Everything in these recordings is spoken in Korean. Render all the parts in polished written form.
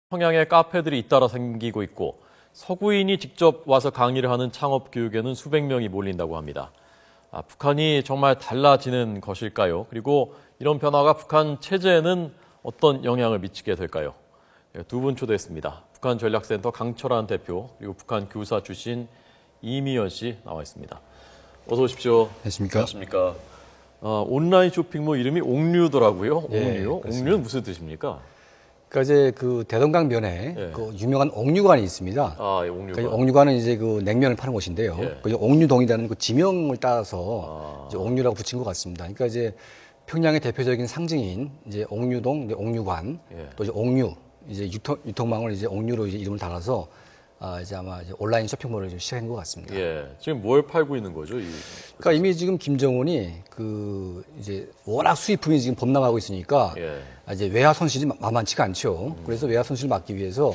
평양에 카페들이 잇따라 생기고 있고 서구인이 직접 와서 강의를 하는 창업 교육에는 수백 명이 몰린다고 합니다. 북한이 정말 달라지는 것일까요? 그리고 이런 변화가 북한 체제에는 어떤 영향을 미치게 될까요? 두 분 초대했습니다. 북한 전략센터 강철한 대표 그리고 북한 교사 출신 이미연 씨 나와 있습니다. 어서 오십시오. 안녕하십니까? 안녕하십니까? 온라인 쇼핑몰 이름이 옥류더라고요. 예, 옥류? 옥류는 무슨 뜻입니까? 그러니까 이제 그 대동강변에 예. 그 유명한 옥류관이 있습니다. 옥류관. 그 옥류관은 이제 그 냉면을 파는 곳인데요. 예. 그 옥류동이라는 그 지명을 따서 이제 옥류라고 붙인 것 같습니다. 그러니까 이제 평양의 대표적인 상징인 이제 옥류동, 이제 옥류관, 예. 또 이제 옥류, 이제 유통망을 이제 옥류로 이제 이름을 달아서 이제 아마 이제 온라인 쇼핑몰을 좀 시작한 것 같습니다. 예, 지금 뭘 팔고 있는 거죠? 그러니까 이미 지금 김정은이 그 이제 워낙 수입품이 지금 범람하고 있으니까 예. 이제 외화 손실이 만만치가 않죠. 그래서 외화 손실을 막기 위해서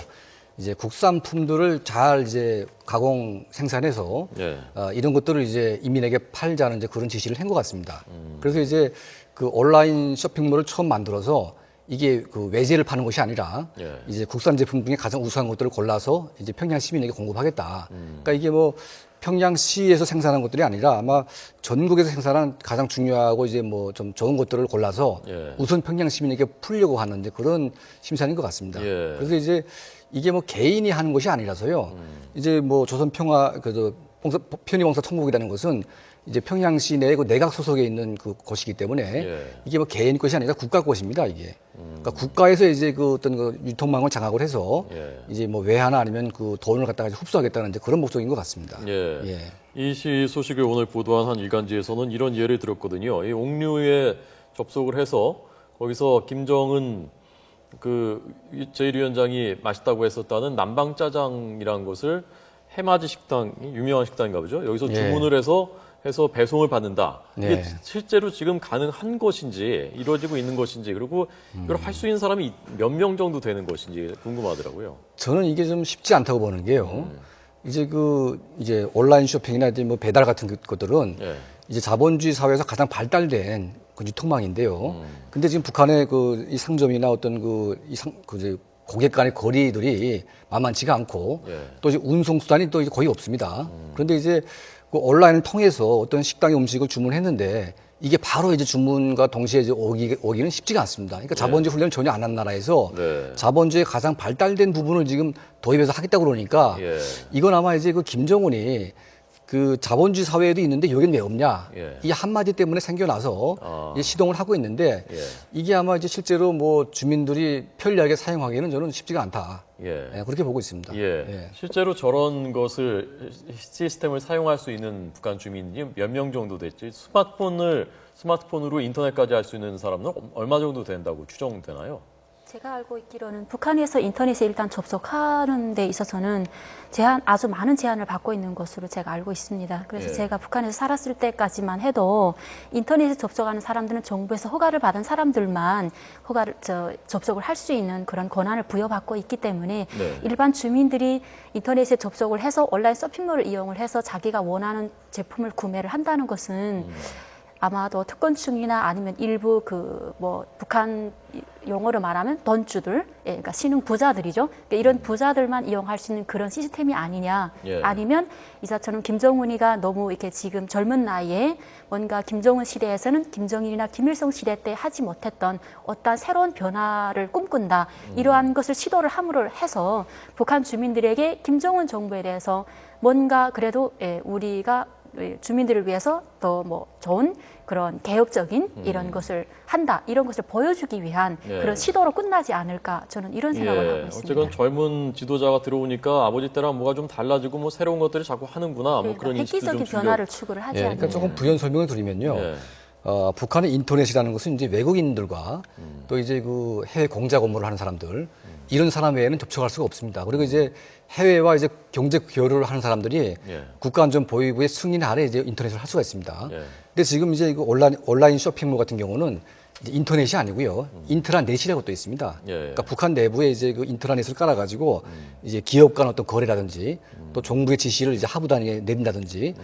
이제 국산품들을 잘 이제 가공 생산해서 예. 이런 것들을 이제 이민에게 팔자는 이제 그런 지시를 한 것 같습니다. 그래서 이제 그 온라인 쇼핑몰을 처음 만들어서 이게 그 외제를 파는 것이 아니라 예. 이제 국산 제품 중에 가장 우수한 것들을 골라서 이제 평양 시민에게 공급하겠다. 그러니까 이게 뭐 평양시에서 생산한 것들이 아니라 아마 전국에서 생산한 가장 중요하고 이제 뭐 좀 좋은 것들을 골라서 예. 우선 평양 시민에게 풀려고 하는 이제 그런 심사인 것 같습니다. 예. 그래서 이제 이게 뭐 개인이 하는 것이 아니라서요. 이제 뭐 조선평화 편의봉사 천국이라는 것은 이제 평양시 내에 그 내각 소속에 있는 그 곳이기 때문에 예. 이게 뭐 개인 것이 아니라 국가 것입니다, 이게. 그러니까 국가에서 이제 그 어떤 그 유통망을 장악을 해서 예. 이제 뭐 외화나 아니면 그 돈을 갖다가 이제 흡수하겠다는 이제 그런 목적인 것 같습니다. 예. 예. 이 소식을 오늘 보도한 한 일간지에서는 이런 예를 들었거든요. 이 옥류에 접속을 해서 거기서 김정은 그 제1위원장이 맛있다고 했었다는 남방짜장이라는 것을 해맞이 식당, 유명한 식당인가 보죠. 여기서 예. 주문을 해서 배송을 받는다. 이게 네. 실제로 지금 가능한 것인지 이루어지고 있는 것인지 그리고 이걸 할 수 있는 사람이 몇 명 정도 되는 것인지 궁금하더라고요. 저는 이게 좀 쉽지 않다고 보는 게요. 이제 온라인 쇼핑이나 이제 뭐 배달 같은 것들은 예. 이제 자본주의 사회에서 가장 발달된 그 유통망인데요. 근데 지금 북한의 그 이 상점이나 어떤 이제 고객 간의 거리들이 만만치가 않고 예. 또 이제 운송 수단이 또 이제 거의 없습니다. 그런데 이제 그 온라인을 통해서 어떤 식당의 음식을 주문했는데 이게 바로 이제 주문과 동시에 이제 오기는 쉽지가 않습니다. 그러니까 자본주의 훈련을 전혀 안 한 나라에서 네. 자본주의의 가장 발달된 부분을 지금 도입해서 하겠다고 그러니까 예. 이건 아마 이제 그 김정은이 그 자본주의 사회에도 있는데 여기는 왜 없냐? 예. 이 한마디 때문에 생겨나서 이제 시동을 하고 있는데 예. 이게 아마 이제 실제로 뭐 주민들이 편리하게 사용하기에는 저는 쉽지가 않다. 예. 예, 그렇게 보고 있습니다. 예. 실제로 저런 것을 시스템을 사용할 수 있는 북한 주민이 몇 명 정도 됐지? 스마트폰으로 인터넷까지 할 수 있는 사람은 얼마 정도 된다고 추정되나요? 제가 알고 있기로는 북한에서 인터넷에 일단 접속하는 데 있어서는 아주 많은 제한을 받고 있는 것으로 제가 알고 있습니다. 그래서 예. 제가 북한에서 살았을 때까지만 해도 인터넷에 접속하는 사람들은 정부에서 허가를 받은 사람들만 접속을 할 수 있는 그런 권한을 부여받고 있기 때문에 네. 일반 주민들이 인터넷에 접속을 해서 온라인 쇼핑몰을 이용을 해서 자기가 원하는 제품을 구매를 한다는 것은 아마도 특권층이나 아니면 일부 북한 용어로 말하면 돈주들, 그러니까 신흥 부자들이죠. 그러니까 이런 부자들만 이용할 수 있는 그런 시스템이 아니냐. 예. 아니면 이사처럼 김정은이가 너무 이렇게 지금 젊은 나이에 뭔가 김정은 시대에서는 김정일이나 김일성 시대 때 하지 못했던 어떤 새로운 변화를 꿈꾼다. 이러한 것을 시도를 함으로 해서 북한 주민들에게 김정은 정부에 대해서 뭔가 그래도 우리가 주민들을 위해서 더 뭐 좋은 그런 개혁적인 이런 것을 한다, 이런 것을 보여주기 위한 예. 그런 시도로 끝나지 않을까, 저는 이런 생각을 하고 있습니다. 어쨌건 젊은 지도자가 들어오니까 아버지 때랑 뭐가 좀 달라지고 뭐 새로운 것들을 자꾸 하는구나. 뭐 그런 인식도 좀 획기적인 변화를 추구를 하지 예, 않는. 그러니까 조금 부연 설명을 드리면요. 예. 북한의 인터넷이라는 것은 이제 외국인들과 또 이제 그 해외 공작 업무를 하는 사람들 이런 사람 외에는 접촉할 수가 없습니다. 그리고 이제 해외와 이제 경제 교류를 하는 사람들이 예. 국가안전보위부의 승인 아래 이제 인터넷을 할 수가 있습니다. 예. 근데 지금 이제 그 온라인 쇼핑몰 같은 경우는 이제 인터넷이 아니고요. 인트라넷이라고 또 있습니다. 예. 그러니까 북한 내부에 이제 그 인트라넷을 깔아가지고 이제 기업 간 어떤 거래라든지 또 정부의 지시를 이제 하부 단위에 내린다든지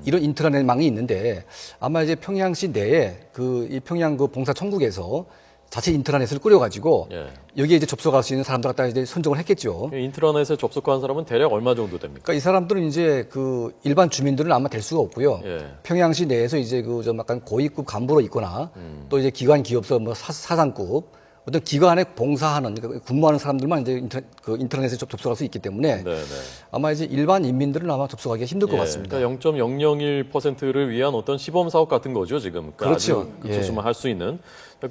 이런 인트라넷망이 있는데 아마 이제 평양시 내에 이 평양 그 봉사천국에서 자체 인트라넷을 꾸려가지고 예. 여기에 이제 접속할 수 있는 사람들 갖다 이제 선정을 했겠죠. 인트라넷에 접속한 사람은 대략 얼마 정도 됩니까? 그러니까 이 사람들은 이제 그 일반 주민들은 아마 될 수가 없고요. 예. 평양시 내에서 이제 그 좀 약간 고위급 간부로 있거나 또 이제 기관 기업서 뭐 사장급 어떤 기관에 봉사하는 그러니까 근무하는 사람들만 이제 인터넷에 접속할 수 있기 때문에 네, 네. 아마 이제 일반 인민들은 아마 접속하기가 힘들 것 같습니다. 그러니까 0.001%를 위한 어떤 시범 사업 같은 거죠, 지금. 그러니까 그렇죠. 아주 극소수만 할 수 있는.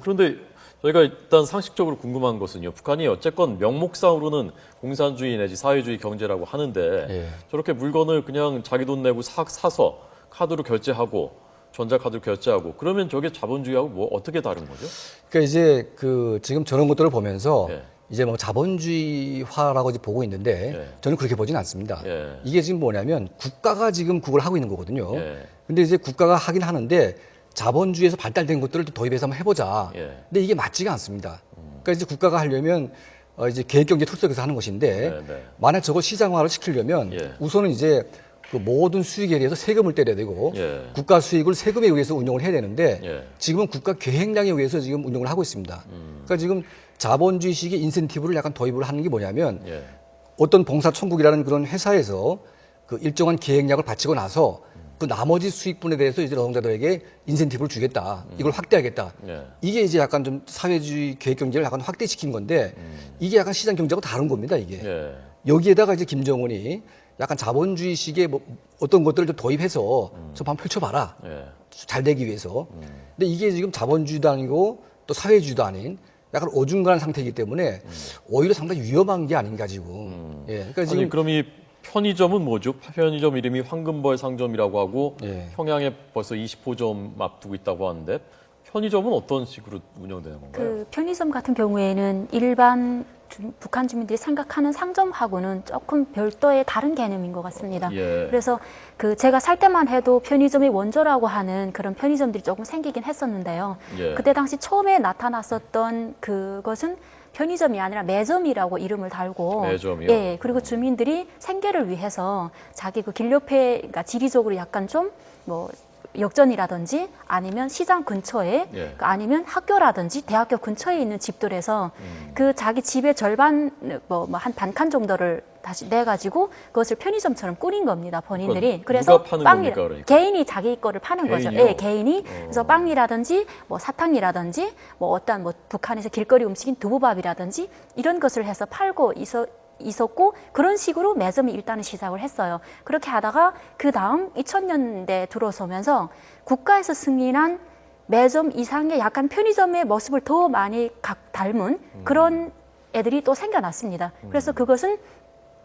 그런데 저희가 일단 상식적으로 궁금한 것은요. 북한이 어쨌건 명목상으로는 공산주의 내지 사회주의 경제라고 하는데 예. 저렇게 물건을 그냥 자기 돈 내고 사서 카드로 결제하고 전자카드로 결제하고 그러면 저게 자본주의하고 뭐 어떻게 다른 거죠? 그러니까 이제 그 지금 저런 것들을 보면서 예. 이제 뭐 자본주의화라고 이제 보고 있는데 예. 저는 그렇게 보지는 않습니다. 예. 이게 지금 뭐냐면 국가가 지금 그걸 하고 있는 거거든요. 예. 근데 이제 국가가 하긴 하는데 자본주의에서 발달된 것들을 또 도입해서 한번 해보자. 예. 근데 이게 맞지가 않습니다. 그러니까 이제 국가가 하려면 이제 계획경제 토속에서 하는 것인데 네, 네. 만약 저걸 시장화를 시키려면 예. 우선은 이제 그 모든 수익에 대해서 세금을 떼야 되고 예. 국가 수익을 세금에 의해서 운용을 해야 되는데 예. 지금은 국가 계획량에 의해서 지금 운용을 하고 있습니다. 그러니까 지금 자본주의식의 인센티브를 약간 도입을 하는 게 뭐냐면 예. 어떤 봉사천국이라는 그런 회사에서 그 일정한 계획량을 바치고 나서 그 나머지 수익분에 대해서 이제 노동자들에게 인센티브를 주겠다. 이걸 확대하겠다. 예. 이게 이제 약간 좀 사회주의 계획 경제를 약간 확대시킨 건데 이게 약간 시장 경제하고 다른 겁니다, 이게. 예. 여기에다가 이제 김정은이 약간 자본주의식의 뭐 어떤 것들을 좀 도입해서 좀 한번 펼쳐봐라. 예. 잘 되기 위해서. 근데 이게 지금 자본주의도 아니고 또 사회주의도 아닌 약간 어중간한 상태이기 때문에 오히려 상당히 위험한 게 아닌가 지금. 예. 그러니까 지금 아니 그럼 이 편의점은 뭐죠? 편의점 이름이 황금벌 상점이라고 하고 예. 평양에 벌써 20호점 앞두고 있다고 하는데 편의점은 어떤 식으로 운영되는 건가요? 그 편의점 같은 경우에는 일반 북한 주민들이 생각하는 상점하고는 조금 별도의 다른 개념인 것 같습니다. 예. 그래서 그 제가 살 때만 해도 편의점의 원조라고 하는 그런 편의점들이 조금 생기긴 했었는데요. 예. 그때 당시 처음에 나타났었던 그것은 편의점이 아니라 매점이라고 이름을 달고 매점이요? 예, 그리고 주민들이 생계를 위해서 자기 그 길 옆에 그러니까 지리적으로 약간 좀 뭐 역전이라든지 아니면 시장 근처에 예. 아니면 학교라든지 대학교 근처에 있는 집들에서 그 자기 집의 절반 뭐 한 반칸 정도를 다시 내 가지고 그것을 편의점처럼 꾸린 겁니다, 본인들이. 누가 그래서 파는 빵이 겁니까, 그러니까? 개인이 자기 거를 파는 거죠. 개인이요? 예, 개인이. 그래서 빵이라든지 뭐 사탕이라든지 뭐 어떤 뭐 북한에서 길거리 음식인 두부밥이라든지 이런 것을 해서 팔고 있었고 그런 식으로 매점이 일단은 시작을 했어요. 그렇게 하다가 그 다음 2000년대 들어서면서 국가에서 승인한 매점 이상의 약간 편의점의 모습을 더 많이 닮은 그런 애들이 또 생겨났습니다. 그래서 그것은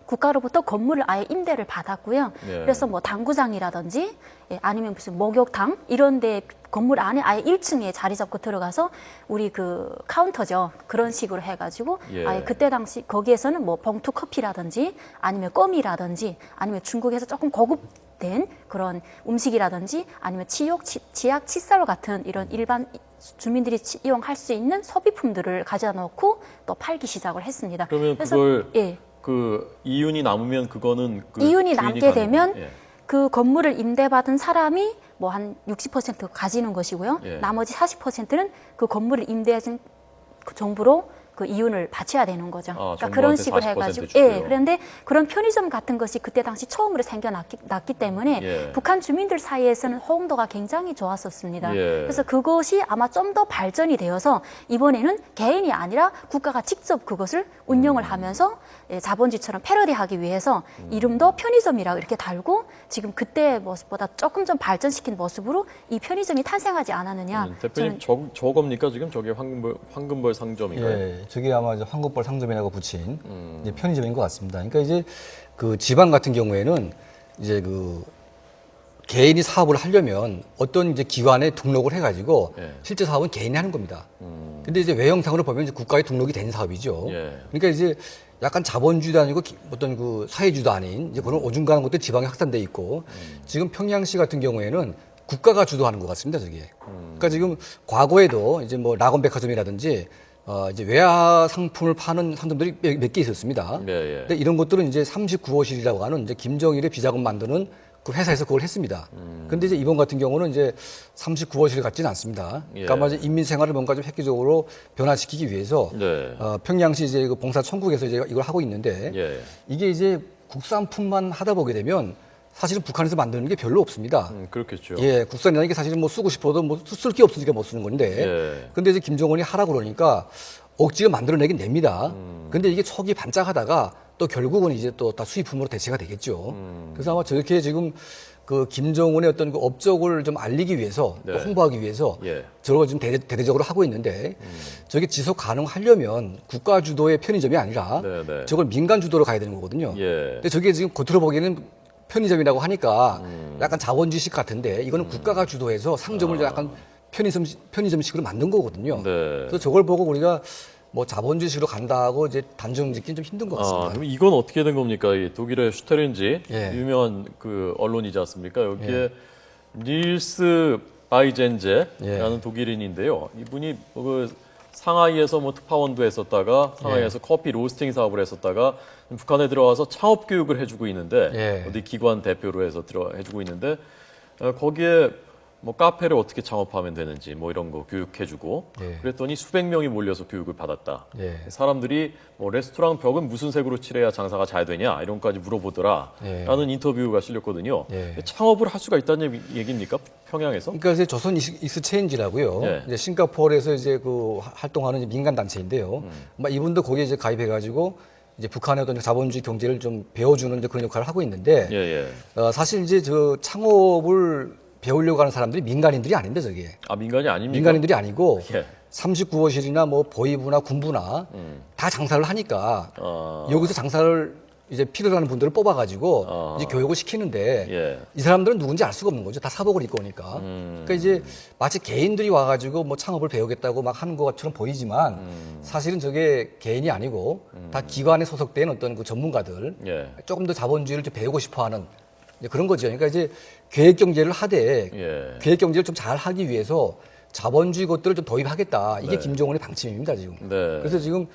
국가로부터 건물을 아예 임대를 받았고요. 예. 그래서 뭐 당구장이라든지 예, 아니면 무슨 목욕탕 이런 데 건물 안에 아예 1층에 자리 잡고 들어가서 우리 그 카운터죠. 그런 식으로 해가지고 예. 아예 그때 당시 거기에서는 뭐 봉투 커피라든지 아니면 껌이라든지 아니면 중국에서 조금 고급된 그런 음식이라든지 아니면 치약, 칫솔 같은 이런 일반 주민들이 이용할 수 있는 소비품들을 가져다 놓고 또 팔기 시작을 했습니다. 그러면 그래서, 그걸 예. 그 이윤이 남으면 그거는 그 이윤이 주인이 남게 가는 되면 거예요? 예. 그 건물을 임대받은 사람이 뭐 한 60% 가지는 것이고요. 예. 나머지 40%는 그 건물을 임대해준 그 정부로 그 이윤을 바쳐야 되는 거죠. 아, 그러니까 그런 정부한테 식으로 40% 해가지고, 주고요. 예. 그런데 그런 편의점 같은 것이 그때 당시 처음으로 생겨났기 때문에 예. 북한 주민들 사이에서는 호응도가 굉장히 좋았었습니다. 예. 그래서 그것이 아마 좀 더 발전이 되어서 이번에는 개인이 아니라 국가가 직접 그것을 운영을 하면서 예, 자본주의처럼 패러디하기 위해서 이름도 편의점이라고 이렇게 달고 지금 그때 모습보다 조금 좀 발전시킨 모습으로 이 편의점이 탄생하지 않았느냐. 대표님 저겁니까 지금 저게 황금벌 상점인가요? 예, 저게 아마 이제 황금벌 상점이라고 붙인 이제 편의점인 것 같습니다. 그러니까 이제 그 지방 같은 경우에는 이제 그 개인이 사업을 하려면 어떤 이제 기관에 등록을 해가지고 예. 실제 사업은 개인이 하는 겁니다. 근데 이제 외형상으로 보면 이제 국가에 등록이 된 사업이죠. 예. 그러니까 이제 약간 자본주의도 아니고 어떤 그 사회주의도 아닌 이제 그런 어중간한 것들이 지방에 확산돼 있고 지금 평양시 같은 경우에는 국가가 주도하는 것 같습니다, 저게. 그러니까 지금 과거에도 이제 뭐 낙원백화점이라든지 이제 외화 상품을 파는 상점들이 몇 개 있었습니다. 예, 예. 근데 이런 것들은 이제 39호실이라고 하는 이제 김정일의 비자금 만드는 그 회사에서 그걸 했습니다. 근데 이제 이번 같은 경우는 이제 39호실 같지는 않습니다. 그러니까 아마 이제 인민 생활을 뭔가 좀 획기적으로 변화시키기 위해서 네. 평양시 이제 그 봉사천국에서 이제 이걸 하고 있는데 예. 이게 이제 국산품만 하다 보게 되면 사실은 북한에서 만드는 게 별로 없습니다. 그렇겠죠. 예, 국산이라는 게 사실은 뭐 쓰고 싶어도 뭐 쓸 게 없으니까 못 쓰는 건데. 예. 근데 이제 김정은이 하라 그러니까 억지로 만들어내긴 냅니다. 근데 이게 척이 반짝하다가 또 결국은 이제 또 다 수입품으로 대체가 되겠죠. 그래서 아마 저렇게 지금 그 김정은의 어떤 그 업적을 좀 알리기 위해서 또 네. 홍보하기 위해서 예. 저걸 지금 대대적으로 하고 있는데 저게 지속 가능하려면 국가 주도의 편의점이 아니라 네, 네. 저걸 민간 주도로 가야 되는 거거든요. 예. 근데 저게 지금 겉으로 보기에는 편의점이라고 하니까 약간 자본주의식 같은데 이거는 국가가 주도해서 상점을 약간 편의점식으로 만든 거거든요. 네. 그래서 저걸 보고 우리가 뭐 자본주의식으로 간다고 이제 단정 짓기는 좀 힘든 것 같습니다. 그럼 이건 어떻게 된 겁니까? 이 독일의 슈테른지 예. 유명한 그 언론이지 않습니까? 여기에 닐스 바이젠제라는 독일인인데요. 이분이 그 상하이에서 뭐 특파원도 했었다가 상하이에서 커피 로스팅 사업을 했었다가 북한에 들어와서 창업 교육을 해주고 있는데 예. 어디 기관 대표로 해서 해주고 있는데 거기에 뭐 카페를 어떻게 창업하면 되는지 뭐 이런 거 교육해주고 예. 그랬더니 수백 명이 몰려서 교육을 받았다. 예. 사람들이 뭐 레스토랑 벽은 무슨 색으로 칠해야 장사가 잘 되냐 이런 것까지 물어보더라. 예. 라는 인터뷰가 실렸거든요. 예. 창업을 할 수가 있다는 얘기입니까? 평양에서? 그러니까 이제 조선 익스체인지라고요. 예. 이제 싱가포르에서 이제 그 활동하는 이제 민간 단체인데요. 아마 이분도 거기에 이제 가입해가지고 이제 북한의 어떤 자본주의 경제를 좀 배워주는 이제 그런 역할을 하고 있는데 예, 예. 사실 이제 저 창업을 배우려고 하는 사람들이 민간인들이 아닌데 저게 아, 민간이 아닙니까? 민간인들이 아니고 예. 39호실이나 뭐 보위부나 군부나 다 장사를 하니까 여기서 장사를 이제 필요로 하는 분들을 뽑아가지고 이제 교육을 시키는데 예. 이 사람들은 누군지 알 수가 없는 거죠. 다 사복을 입고 오니까. 그러니까 이제 마치 개인들이 와가지고 뭐 창업을 배우겠다고 막 하는 것처럼 보이지만 사실은 저게 개인이 아니고 다 기관에 소속된 어떤 그 전문가들 예. 조금 더 자본주의를 좀 배우고 싶어하는 그런 거죠. 그러니까 이제 계획 경제를 하되 예. 계획 경제를 좀 잘 하기 위해서 자본주의 것들을 좀 도입하겠다. 이게 네. 김정은의 방침입니다 지금. 네. 그래서 지금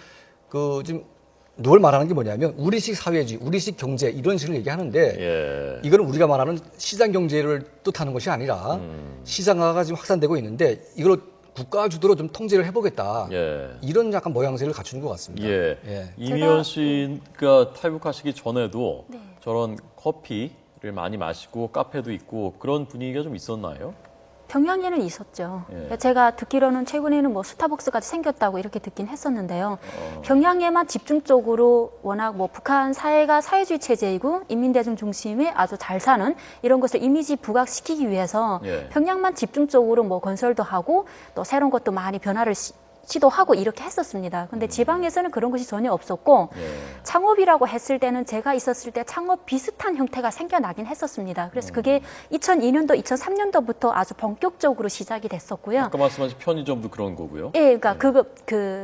지금 누굴 말하는 게 뭐냐면 우리식 사회주의, 우리식 경제 이런 식으로 얘기하는데 예. 이거는 우리가 말하는 시장 경제를 뜻하는 것이 아니라 시장화가 지금 확산되고 있는데 이걸 국가 주도로 좀 통제를 해보겠다. 예. 이런 약간 모양새를 갖추는 것 같습니다. 예. 예. 이미연 씨가 탈북하시기 전에도 네. 저런 커피를 많이 마시고 카페도 있고 그런 분위기가 좀 있었나요? 평양에는 있었죠. 예. 제가 듣기로는 최근에는 뭐 스타벅스까지 생겼다고 이렇게 듣긴 했었는데요. 평양에만 집중적으로 워낙 뭐 북한 사회가 사회주의 체제이고 인민대중 중심의 아주 잘 사는 이런 것을 이미지 부각시키기 위해서 예. 평양만 집중적으로 뭐 건설도 하고 또 새로운 것도 많이 변화를 시도하고 이렇게 했었습니다. 근데 지방에서는 그런 것이 전혀 없었고 예. 창업이라고 했을 때는 제가 있었을 때 창업 비슷한 형태가 생겨나긴 했었습니다. 그래서 그게 2002년도, 2003년도부터 아주 본격적으로 시작이 됐었고요. 아까 말씀하신 편의점도 그런 거고요. 예, 그러니까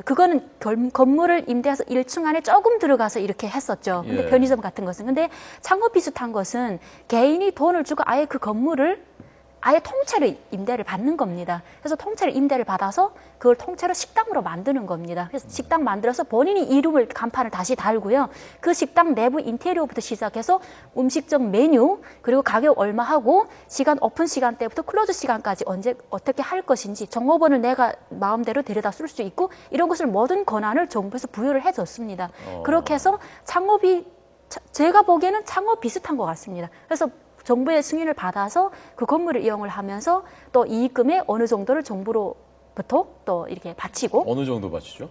그거는 건물을 임대해서 1층 안에 조금 들어가서 이렇게 했었죠. 근데 예. 편의점 같은 것은. 근데 창업 비슷한 것은 개인이 돈을 주고 아예 그 건물을 아예 통째로 임대를 받는 겁니다. 그래서 통째로 임대를 받아서 그걸 통째로 식당으로 만드는 겁니다. 그래서 식당 만들어서 본인이 이름을 간판을 다시 달고요. 그 식당 내부 인테리어부터 시작해서 음식점 메뉴 그리고 가격 얼마 하고 시간 오픈 시간대부터 클로즈 시간까지 언제 어떻게 할 것인지 종업원을 내가 마음대로 데려다 쓸 수 있고 이런 것을 모든 권한을 정부에서 부여를 해줬습니다. 그렇게 해서 창업이 제가 보기에는 창업 비슷한 것 같습니다. 그래서 정부의 승인을 받아서 그 건물을 이용을 하면서 또 이익금의 어느 정도를 정부로부터 또 이렇게 바치고 어느 정도 바치죠?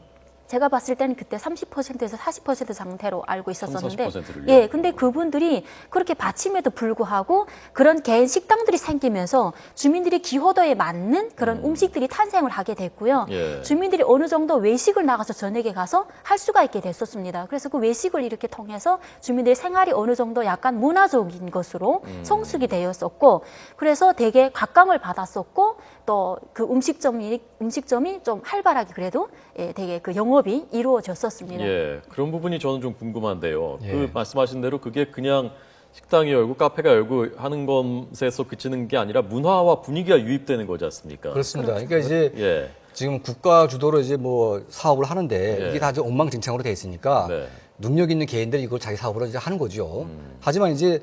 제가 봤을 때는 그때 30%에서 40% 상태로 알고 있었었는데 40%를 예, 근데 그분들이 그렇게 바침에도 불구하고 그런 개인 식당들이 생기면서 주민들이 기호도에 맞는 그런 음식들이 탄생을 하게 됐고요. 예. 주민들이 어느 정도 외식을 나가서 저녁에 가서 할 수가 있게 됐었습니다. 그래서 그 외식을 이렇게 통해서 주민들의 생활이 어느 정도 약간 문화적인 것으로 성숙이 되었었고 그래서 되게 각광을 받았었고 또 그 음식점이 좀 활발하게 그래도 예, 되게 그 영업이 이루어졌었습니다. 예. 그런 부분이 저는 좀 궁금한데요. 예. 그 말씀하신 대로 그게 그냥 식당이 열고 카페가 열고 하는 것에서 그치는 게 아니라 문화와 분위기가 유입되는 거지 않습니까? 그렇습니다. 그러니까 이제 예. 지금 국가 주도로 이제 뭐 사업을 하는데 예. 이게 다 이제 엉망진창으로 돼 있으니까 네. 능력 있는 개인들이 이걸 자기 사업으로 이제 하는 거죠. 하지만 이제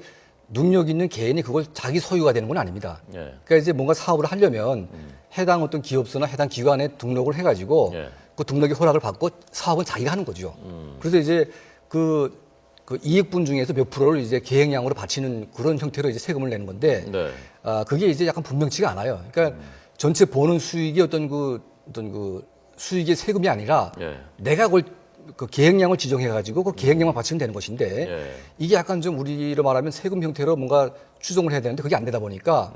능력 있는 개인이 그걸 자기 소유가 되는 건 아닙니다. 예. 그러니까 이제 뭔가 사업을 하려면 해당 어떤 기업소나 해당 기관에 등록을 해가지고 예. 그 등록의 허락을 받고 사업은 자기가 하는 거죠. 그래서 이제 그 이익분 중에서 몇 프로를 이제 계획량으로 바치는 그런 형태로 이제 세금을 내는 건데, 네. 그게 이제 약간 분명치가 않아요. 그러니까 전체 버는 수익이 어떤 그 수익의 세금이 아니라 예. 내가 그걸 그 계획량을 지정해가지고 그 계획량만 바치면 되는 것인데 예. 이게 약간 좀 우리로 말하면 세금 형태로 뭔가 추정을 해야 되는데 그게 안 되다 보니까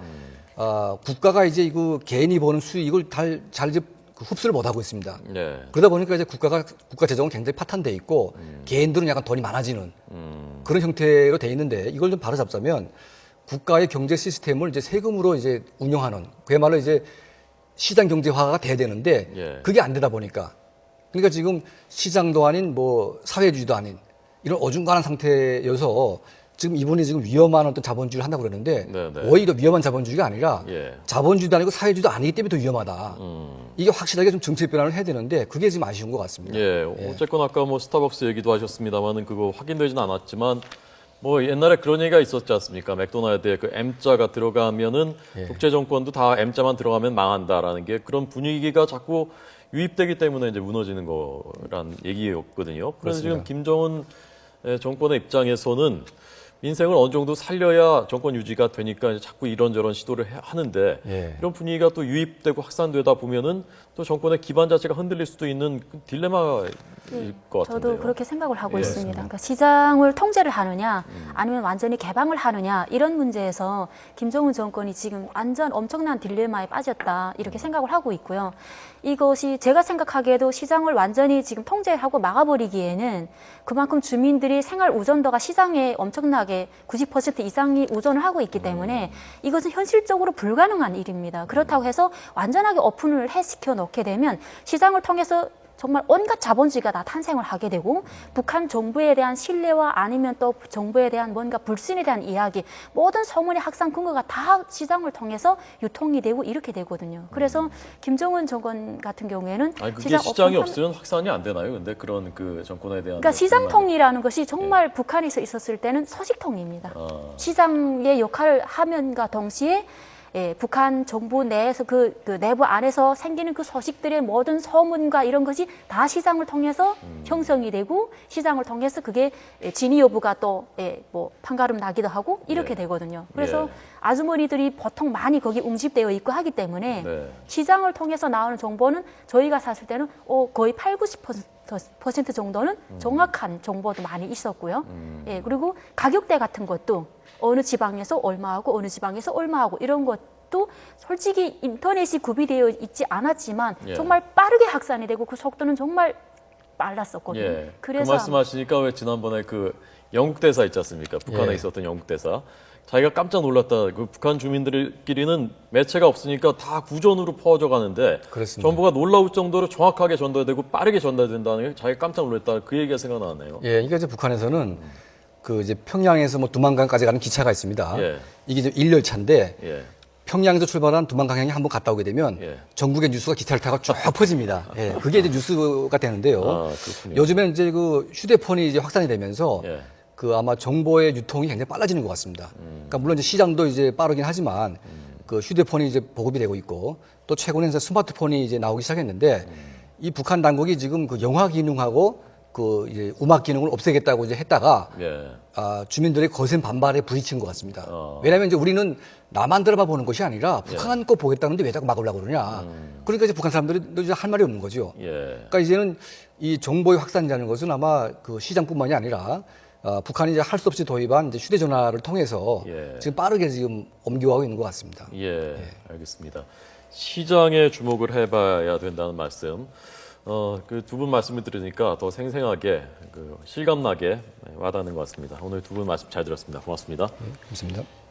국가가 이제 그 개인이 버는 수익을 잘 이제 그 흡수를 못 하고 있습니다. 예. 그러다 보니까 이제 국가 재정은 굉장히 파탄돼 있고 개인들은 약간 돈이 많아지는 그런 형태로 돼 있는데 이걸 좀 바로잡자면 국가의 경제 시스템을 이제 세금으로 이제 운영하는 그야말로 이제 시장 경제화가 돼야 되는데 예. 그게 안 되다 보니까 그러니까 지금 시장도 아닌 뭐 사회주의도 아닌 이런 어중간한 상태여서 지금 이분이 지금 위험한 어떤 자본주의를 한다고 그러는데 네네. 오히려 위험한 자본주의가 아니라 예. 자본주의도 아니고 사회주의도 아니기 때문에 더 위험하다. 이게 확실하게 좀 정책 변화를 해야 되는데 그게 지금 아쉬운 것 같습니다. 예. 어쨌건 아까 뭐 스타벅스 얘기도 하셨습니다만은 그거 확인되지는 않았지만 뭐 옛날에 그런 얘기가 있었지 않습니까? 맥도날드에 그 M자가 들어가면은 국제 정권도 다 M자만 들어가면 망한다라는 게 그런 분위기가 자꾸 유입되기 때문에 이제 무너지는 거란 얘기였거든요. 그래서 지금 김정은 정권의 입장에서는 민생을 어느 정도 살려야 정권 유지가 되니까 자꾸 이런저런 시도를 하는데 예. 이런 분위기가 또 유입되고 확산되다 보면은 또 정권의 기반 자체가 흔들릴 수도 있는 그 딜레마일 것 같은데요. 저도 그렇게 생각을 하고 예. 있습니다. 그러니까 시장을 통제를 하느냐 아니면 완전히 개방을 하느냐 이런 문제에서 김정은 정권이 지금 완전 엄청난 딜레마에 빠졌다 이렇게 생각을 하고 있고요. 이것이 제가 생각하기에도 시장을 완전히 지금 통제하고 막아버리기에는 그만큼 주민들이 생활 우선도가 시장에 엄청나게 90% 이상이 우선을 하고 있기 때문에 이것은 현실적으로 불가능한 일입니다. 그렇다고 해서 완전하게 오픈을 해시켜 놓게 되면 시장을 통해서 정말 온갖 자본주의가 다 탄생을 하게 되고 북한 정부에 대한 신뢰와 아니면 또 정부에 대한 뭔가 불신에 대한 이야기 모든 소문의 확산 근거가 다 시장을 통해서 유통이 되고 이렇게 되거든요. 그래서 김정은 정권 같은 경우에는 아니 그게 시장이 오픈하면- 없으면 확산이 안 되나요? 근데 그런 그 정권에 대한 그러니까 시장통이라는 것이 정말 예. 북한에서 있었을 때는 서식통입니다. 아. 시장의 역할을 하면과 동시에 북한 정부 내에서 그 내부 안에서 생기는 그 소식들의 모든 소문과 이런 것이 다 시장을 통해서 형성이 되고 시장을 통해서 그게 진위 여부가 또 뭐 판가름 나기도 하고 이렇게 예. 되거든요. 그래서 예. 아주머니들이 보통 많이 거기 웅집되어 있고 하기 때문에 네. 시장을 통해서 나오는 정보는 저희가 샀을 때는 거의 80~90% 정도는 정확한 정보도 많이 있었고요. 예, 그리고 가격대 같은 것도 어느 지방에서 얼마하고 어느 지방에서 얼마하고 이런 것도 솔직히 인터넷이 구비되어 있지 않았지만 예. 정말 빠르게 확산이 되고 그 속도는 정말 빨랐었거든요. 예. 그 그래서 말씀하시니까 왜 지난번에 그 영국 대사 있지 않습니까? 북한에 예. 있었던 영국 대사. 자기가 깜짝 놀랐다. 그 북한 주민들끼리는 매체가 없으니까 다 구전으로 퍼져 가는데 그렇습니다. 정보가 놀라울 정도로 정확하게 전달되고 빠르게 전달된다는 게 자기가 깜짝 놀랐다. 그 얘기가 생각나네요. 예, 이게 이제 북한에서는 그 이제 평양에서 뭐 두만강까지 가는 기차가 있습니다. 예. 이게 이제 1열차인데 예. 평양에서 출발한 두만강행이 한번 갔다 오게 되면 예. 전국의 뉴스가 기차를 타고 쫙 퍼집니다. 예, 그게 이제 뉴스가 되는데요. 아, 그렇군요. 요즘에는 이제 그 휴대폰이 이제 확산이 되면서 예. 그 아마 정보의 유통이 굉장히 빨라지는 것 같습니다. 그러니까 물론 이제 시장도 이제 빠르긴 하지만 그 휴대폰이 이제 보급이 되고 있고 또 최근에 이제 스마트폰이 이제 나오기 시작했는데 이 북한 당국이 지금 그 영화 기능하고 그 이제 음악 기능을 없애겠다고 이제 했다가 예. 주민들의 거센 반발에 부딪힌 것 같습니다. 어. 왜냐하면 이제 우리는 나만 들어봐 보는 것이 아니라 북한 거 보겠다는데 왜 자꾸 막으려고 그러냐. 그러니까 이제 북한 사람들이 이제 할 말이 없는 거죠. 예. 그러니까 이제는 이 정보의 확산이라는 것은 아마 그 시장뿐만이 아니라 북한이 이제 할 수 없이 도입한 이제 휴대전화를 통해서 예. 지금 빠르게 지금 옮겨가고 있는 것 같습니다. 예, 알겠습니다. 시장에 주목을 해봐야 된다는 말씀. 그 두 분 말씀을 들으니까 더 생생하게, 그 실감나게 와닿는 것 같습니다. 오늘 두 분 말씀 잘 들었습니다. 고맙습니다. 고맙습니다.